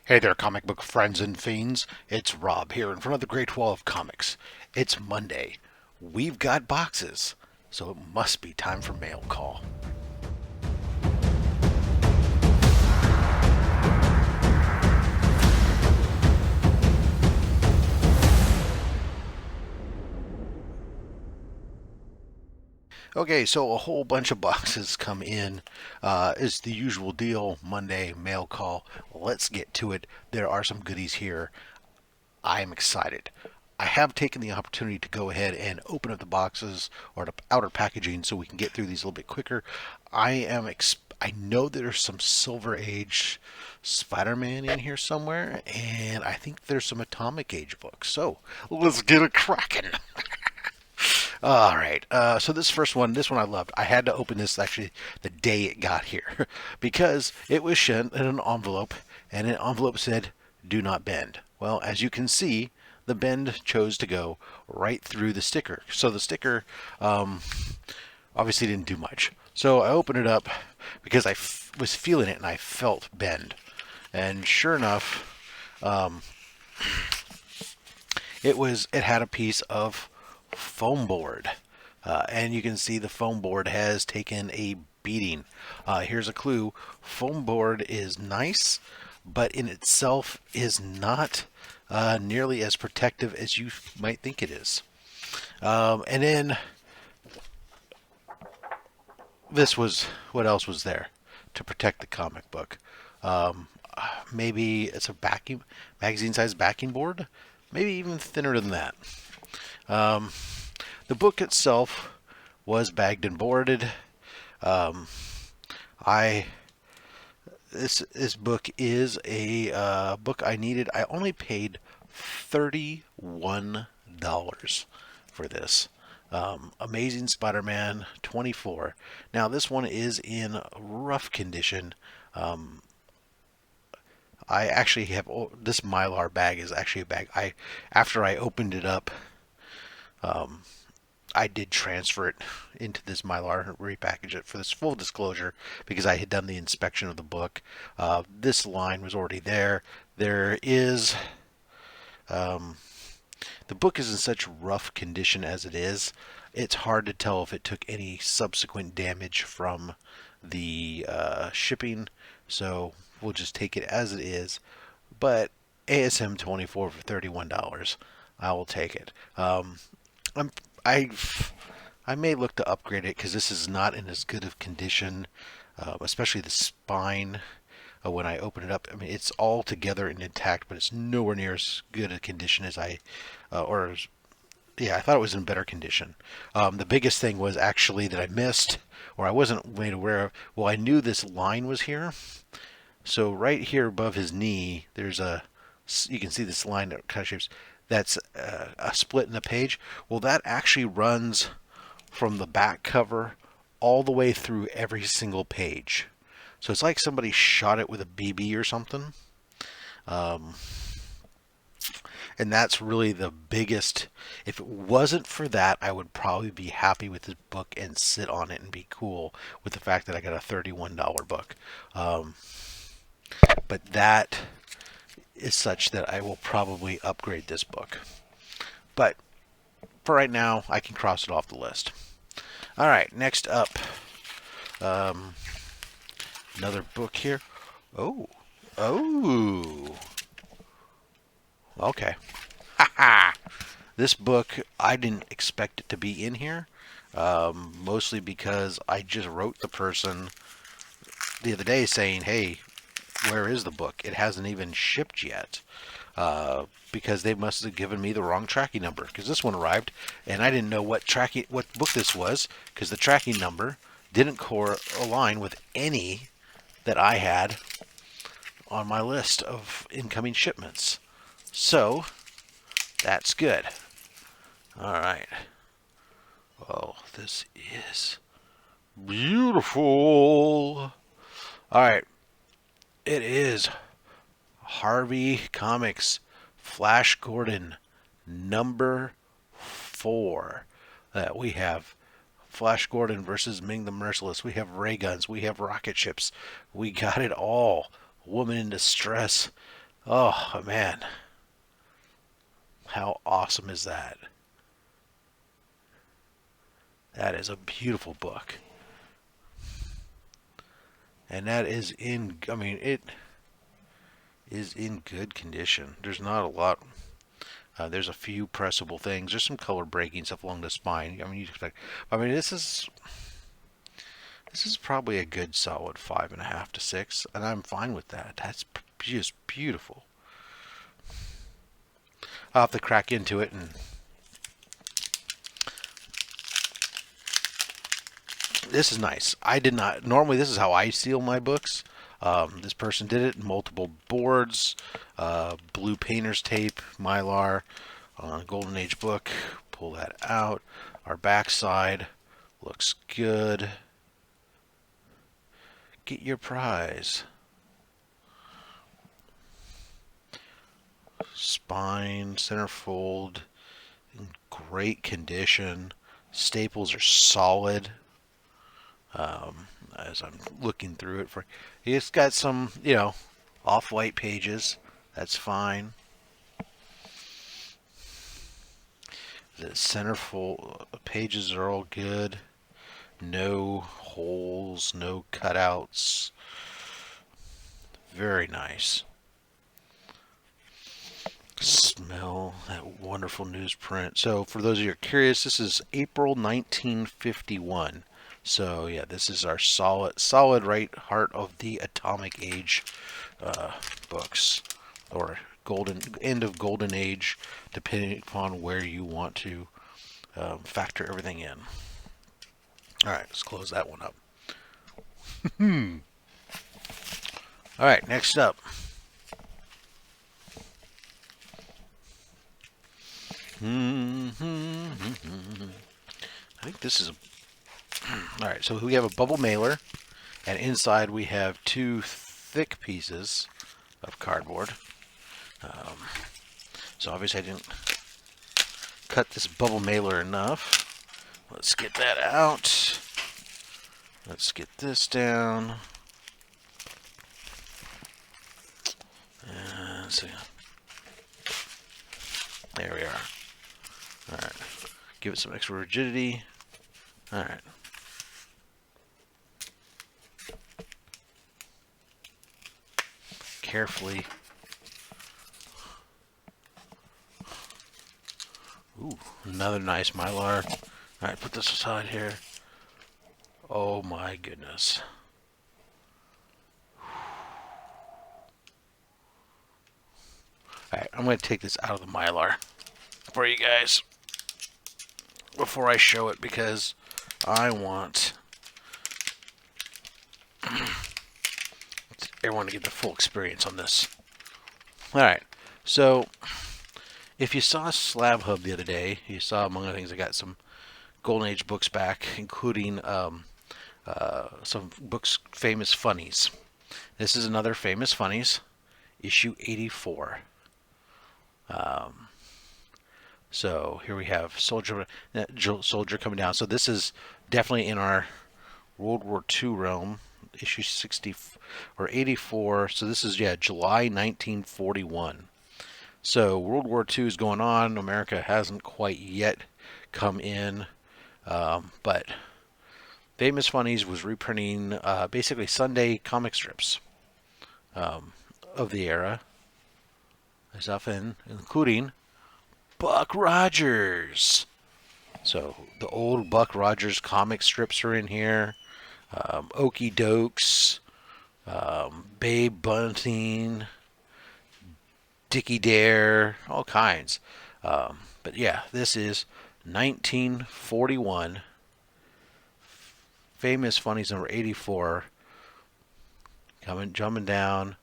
Hey there, comic book friends and fiends. It's Rob here in front of the Great Wall of Comics. It's Monday. We've got boxes, so it must be time for mail call. Okay, so a whole bunch of boxes come in. It's the usual deal, Monday mail call. Let's get to it. There are some goodies here. I am excited. I have taken the opportunity to go ahead and open up the boxes or the outer packaging so we can get through these a little bit quicker. I know there's some Silver Age Spider-Man in here somewhere, and I think there's some Atomic Age books. So let's get it cracking. All right. So this one I loved. I had to open this actually the day it got here because it was sent in an envelope, and an envelope said, "Do not bend." Well, as you can see, the bend chose to go right through the sticker. So the sticker obviously didn't do much. So I opened it up because was feeling it and I felt bend. And sure enough, it had a piece of foam board. And you can see the foam board has taken a beating. Here's a clue. Foam board is nice, but in itself is not nearly as protective as you might think it is. And then what else was there to protect the comic book? Um, Maybe it's a magazine-sized backing board, maybe even thinner than that. Um, the book itself was bagged and boarded. Um, I this book is a book I needed. I only paid $31 for this. Amazing Spider-Man 24. Now this one is in rough condition. Um, I actually have this Mylar bag is actually a bag. After I opened it up, um, I did transfer it into this Mylar, repackage it for this full disclosure because I had done the inspection of the book. This line was already there. There is um, the book is in such rough condition as it is. It's hard to tell if it took any subsequent damage from the shipping. So we'll just take it as it is. But ASM 24 for $31, I will take it. I'm I I may look to upgrade it because this is not in as good of condition, especially the spine. When I open it up, I mean it's all together and intact, but it's nowhere near as good a condition as or yeah, I thought it was in better condition. The biggest thing was actually that I missed, or I wasn't made aware of. Well, I knew this line was here, so right here above his knee, you can see this line that kind of shapes. That's a split in the page. Well, that actually runs from the back cover all the way through every single page. So it's like somebody shot it with a BB or something. Um, and that's really the biggest. If it wasn't for that, I would probably be happy with this book and sit on it and be cool with the fact that I got a $31 book. But that is such that I will probably upgrade this book. But for right now, I can cross it off the list. All right, next up, um, another book here. Oh, oh, okay. This book, I didn't expect it to be in here, mostly because I just wrote the person the other day saying, "Hey, where is the book? It hasn't even shipped yet." Because they must have given me the wrong tracking number. Because this one arrived, and I didn't know what book this was, because the tracking number didn't align with any that I had on my list of incoming shipments. So that's good. All right. Oh, this is beautiful. All right. It is Harvey Comics Flash Gordon number 4. We have Flash Gordon versus Ming the Merciless. We have ray guns. We have rocket ships. We got it all. Woman in distress. Oh man, how awesome is that? That is a beautiful book. And that is in, I mean, it is in good condition. There's not a lot. There's a few pressable things. There's some color breaking stuff along the spine. I mean, you expect. I mean, this is probably a good solid 5.5 to 6, and I'm fine with that. That's just beautiful. I'll have to crack into it, and this is nice. I did not normally. This is how I seal my books. This person did it. Multiple boards, blue painter's tape, mylar on a Golden Age book. Pull that out. Our backside looks good. Get your prize. Spine, centerfold, in great condition. Staples are solid. As I'm looking through it, it's got some, off-white pages. That's fine. The centerfold pages are all good. No holes, no cutouts. Very nice. Smell that wonderful newsprint. So for those of you who are curious, this is April 1951. So yeah, this is our solid right heart of the Atomic Age books, or end of Golden Age, depending upon where you want to factor everything in. All right, let's close that one up. All right, next up. I think this is all right. So we have a bubble mailer, and inside we have two thick pieces of cardboard. So obviously I didn't cut this bubble mailer enough. Let's get that out. Let's get this down. And see. There we are. All right. Give it some extra rigidity. All right. Carefully. Ooh, another nice mylar. All right, put this aside here. Oh my goodness. All right, I'm going to take this out of the mylar for you guys before I show it, because I want everyone to get the full experience on this. All right, so if you saw SlabHub the other day, you saw, among other things, I got some Golden Age books back, including some books, Famous Funnies. This is another Famous Funnies, issue 84. So here we have soldier coming down. So this is definitely in our World War II realm, issue 60 or 84. So this is, July 1941. So World War II is going on. America hasn't quite yet come in, but Famous Funnies was reprinting basically Sunday comic strips of the era, stuff including Buck Rogers. So the old Buck Rogers comic strips are in here. Okey Dokes, Babe Bunting, Dickie Dare, all kinds. But yeah, this is 1941. Famous Funnies number 84. Jumping down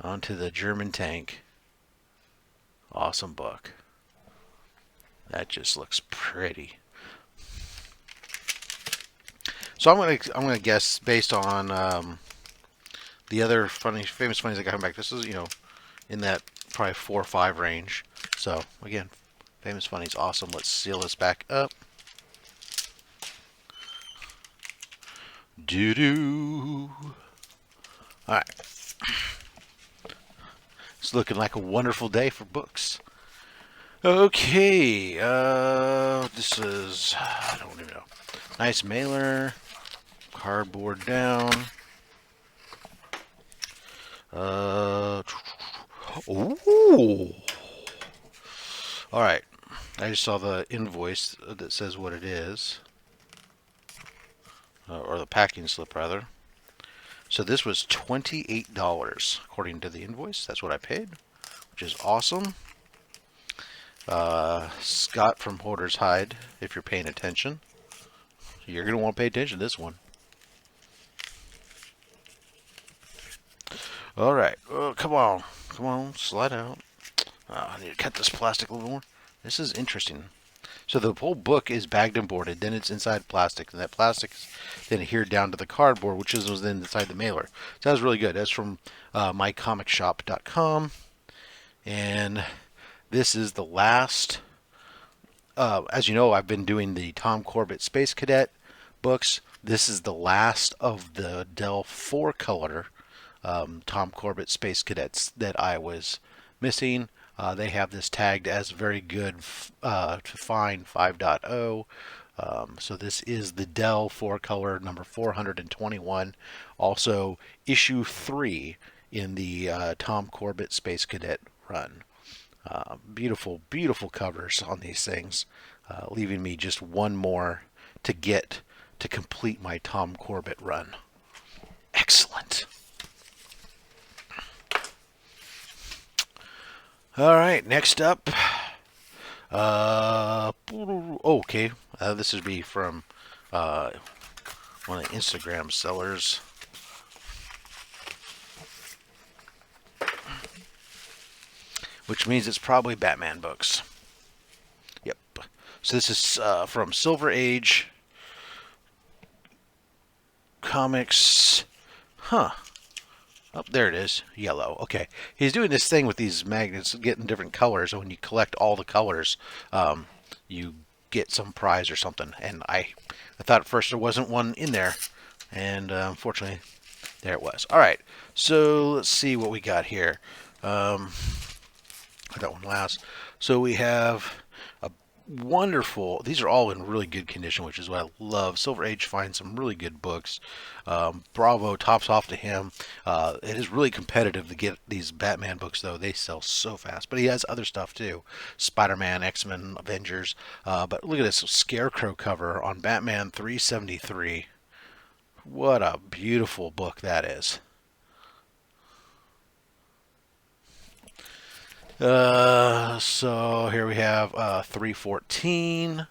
onto the German tank. Awesome book. That just looks pretty. So I'm gonna guess, based on the other Famous Funnies that got back. This is, in that probably 4 or 5 range. So again, Famous Funnies, awesome. Let's seal this back up. All right. It's looking like a wonderful day for books. Okay, this is, I don't even know. Nice mailer, cardboard down. Ooh. All right. I just saw the invoice that says what it is, or the packing slip rather. So this was $28 according to the invoice. That's what I paid, which is awesome. Scott from Hoarder's Hide, if you're paying attention, you're going to want to pay attention to this one. All right. Oh, come on. Come on. Slide out. I need to cut this plastic a little more. This is interesting. So the whole book is bagged and boarded. Then it's inside plastic. And that plastic is then adhered down to the cardboard, which was then inside the mailer. So that was really good. That's from mycomicshop.com. And this is the last. As you know, I've been doing the Tom Corbett Space Cadet books. This is the last of the Dell 4-color Tom Corbett Space Cadets that I was missing. They have this tagged as very good to find 5.0. So this is the Dell 4-color number 421. Also issue 3 in the Tom Corbett Space Cadet run. Beautiful, beautiful covers on these things, leaving me just one more to get to complete my Tom Corbett run. Excellent. All right, next up. Okay, this would be from one of the Instagram sellers. Which means it's probably Batman books. Yep. So this is from Silver Age Comics. Huh. Oh, there it is. Yellow. Okay. He's doing this thing with these magnets, getting different colors. And when you collect all the colors, you get some prize or something. And I thought at first there wasn't one in there. And unfortunately, there it was. All right. So let's see what we got here. That one last. So we have a wonderful, these are all in really good condition, which is what I love. Silver Age finds some really good books. Bravo, tops off to him. It is really competitive to get these Batman books, though. They sell so fast. But he has other stuff, too. Spider-Man, X-Men, Avengers. But look at this Scarecrow cover on Batman 373. What a beautiful book that is. So here we have 314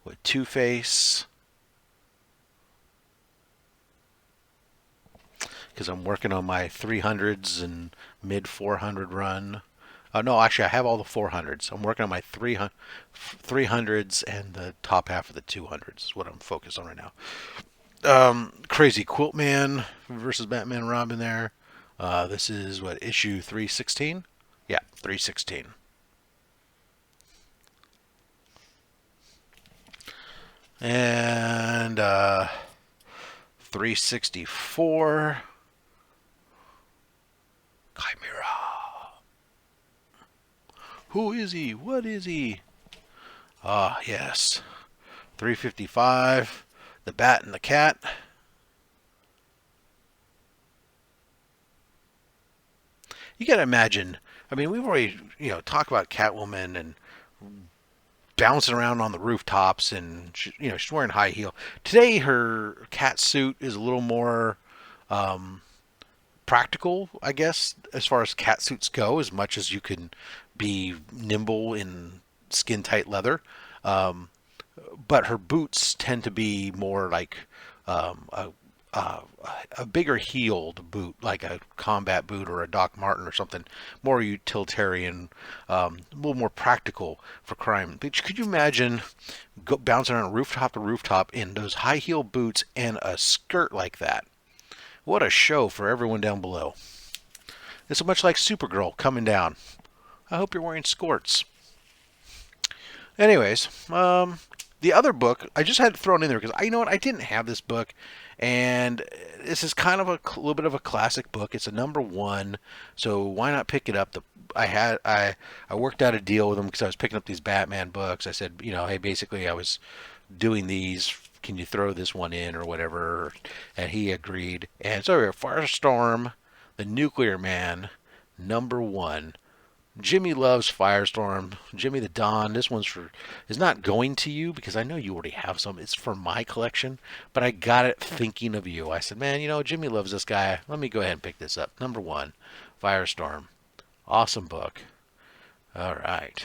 with Two-Face. Because I'm working on my 300s and mid 400 run. No, actually, I have all the 400s. I'm working on my 300s and the top half of the 200s is what I'm focused on right now. Crazy Quilt Man versus Batman Robin there. This is what, issue 316? Yeah, 316. And 364. Chimera. Who is he? What is he? Ah, yes. 355. The Bat and the Cat. You gotta imagine. I mean, we've already, talked about Catwoman and bouncing around on the rooftops, and she's wearing high heel. Today, her cat suit is a little more practical, I guess, as far as cat suits go. As much as you can be nimble in skin-tight leather, but her boots tend to be more like a bigger heeled boot, like a combat boot or a Doc Marten or something, more utilitarian, a little more practical for crime. But could you imagine bouncing on rooftop to rooftop in those high heel boots and a skirt like that? What a show for everyone down below. It's much like Supergirl coming down. I hope you're wearing skirts. Anyways, the other book, I just had it thrown in there because I didn't have this book, and this is kind of a little bit of a classic book. It's a number 1, so why not pick it up? The I worked out a deal with him because I was picking up these Batman books. I said, hey, basically I was doing these. Can you throw this one in or whatever? And he agreed. And so here, Firestorm, the Nuclear Man, #1. Jimmy loves Firestorm. Jimmy the Don. This one's is not going to you because I know you already have some. It's for my collection, but I got it thinking of you. I said, man, Jimmy loves this guy. Let me go ahead and pick this up. #1, Firestorm. Awesome book. All right.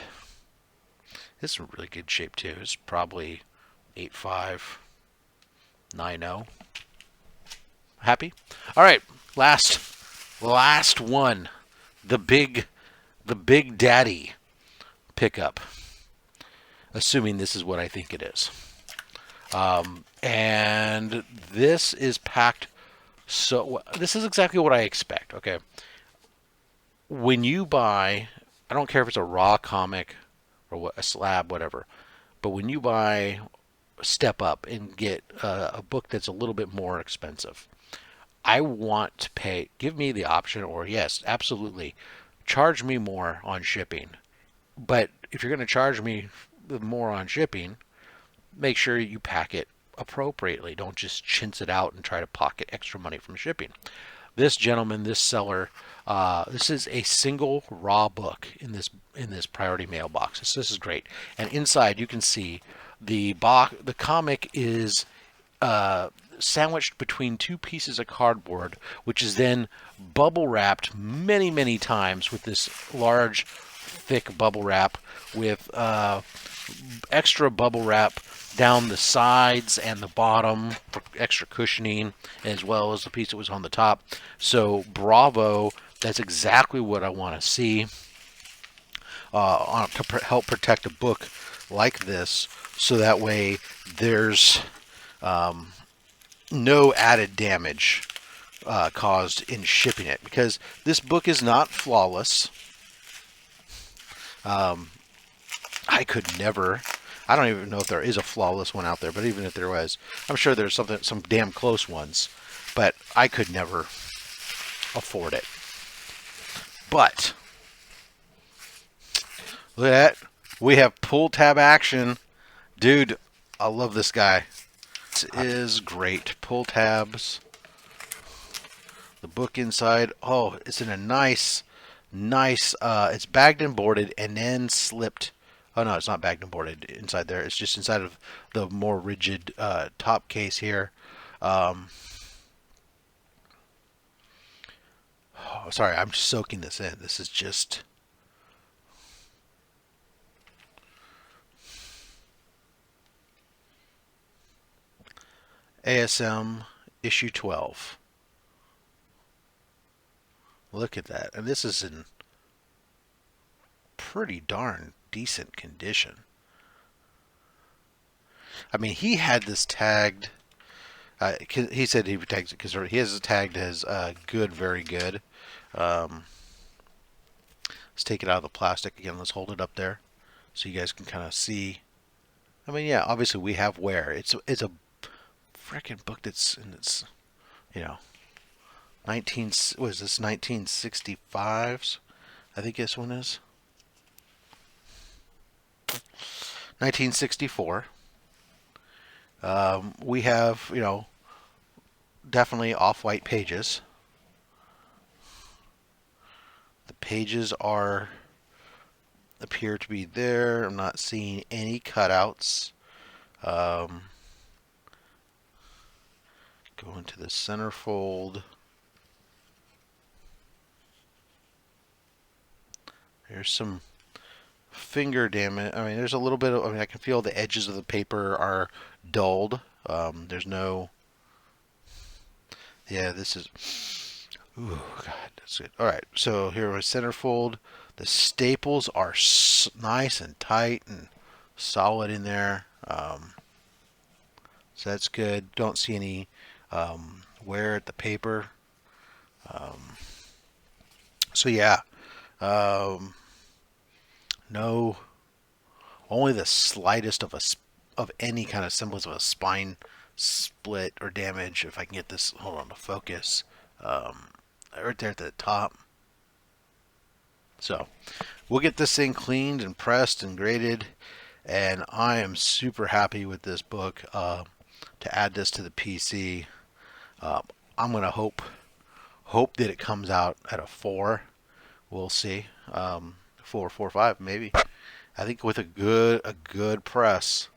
This is in really good shape too. It's probably 8.5, 9.0. Happy? All right. Last one. The big daddy pickup. Assuming this is what I think it is. And this is packed. So this is exactly what I expect. Okay. When you buy, I don't care if it's a raw comic or what, a slab, whatever, but when you buy Step Up and get a book that's a little bit more expensive, I want to pay. Give me the option, or yes, absolutely, charge me more on shipping. But if you're going to charge me more on shipping, make sure you pack it appropriately. Don't just chintz it out and try to pocket extra money from shipping. This gentleman, this seller, this is a single raw book in this priority mailbox. This is great. And inside you can see the comic is sandwiched between two pieces of cardboard, which is then bubble wrapped many, many times with this large, thick bubble wrap with extra bubble wrap down the sides and the bottom for extra cushioning, as well as the piece that was on the top. So bravo, that's exactly what I want to see to help protect a book like this, so that way there's no added damage caused in shipping it, because this book is not flawless. I could never. I don't even know if there is a flawless one out there, but even if there was, I'm sure there's some damn close ones, but I could never afford it. But look at that. We have pull tab action. Dude, I love this guy. This is great. Pull tabs. The book inside. Oh, it's in a nice, it's bagged and boarded and then slipped. Oh, no, it's not bagged and boarded inside there. It's just inside of the more rigid top case here. Oh, sorry, I'm soaking this in. This is just... ASM issue 12. Look at that. And this is in pretty darn decent condition. I mean, he had this tagged. He said he tags it because he has it tagged as good, very good. Let's take it out of the plastic again. Let's hold it up there so you guys can kind of see. I mean, yeah, obviously we have wear. It's a freaking book that's in its, 1965s? I think this one is 1964. We have, definitely off-white pages. The pages appear to be there. I'm not seeing any cutouts. Go into the centerfold. There's some finger damage. I mean, there's a little bit of, I can feel the edges of the paper are dulled. There's no, yeah, this is, ooh, God, that's good. All right, so here is centerfold. The staples are nice and tight and solid in there. So that's good. Don't see any wear at the paper. So yeah, no, only the slightest of any kind of semblance of a spine split or damage. If I can get this, hold on, to focus, right there at the top. So we'll get this thing cleaned and pressed and graded, and I am super happy with this book. To add this to the PC, I'm gonna hope that it comes out at a 4. We'll see. 4.45 maybe. I think with a good press,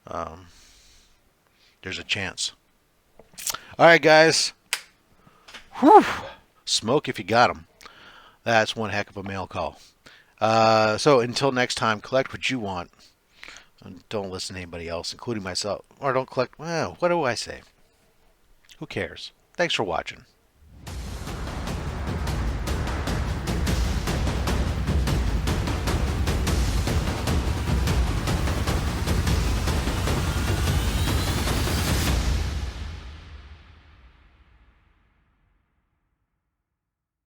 um, there's a chance. All right, guys. Whew. Smoke if you got 'em. That's one heck of a mail call. So until next time, collect what you want. And don't listen to anybody else, including myself. Or don't collect. Well, what do I say? Who cares? Thanks for watching.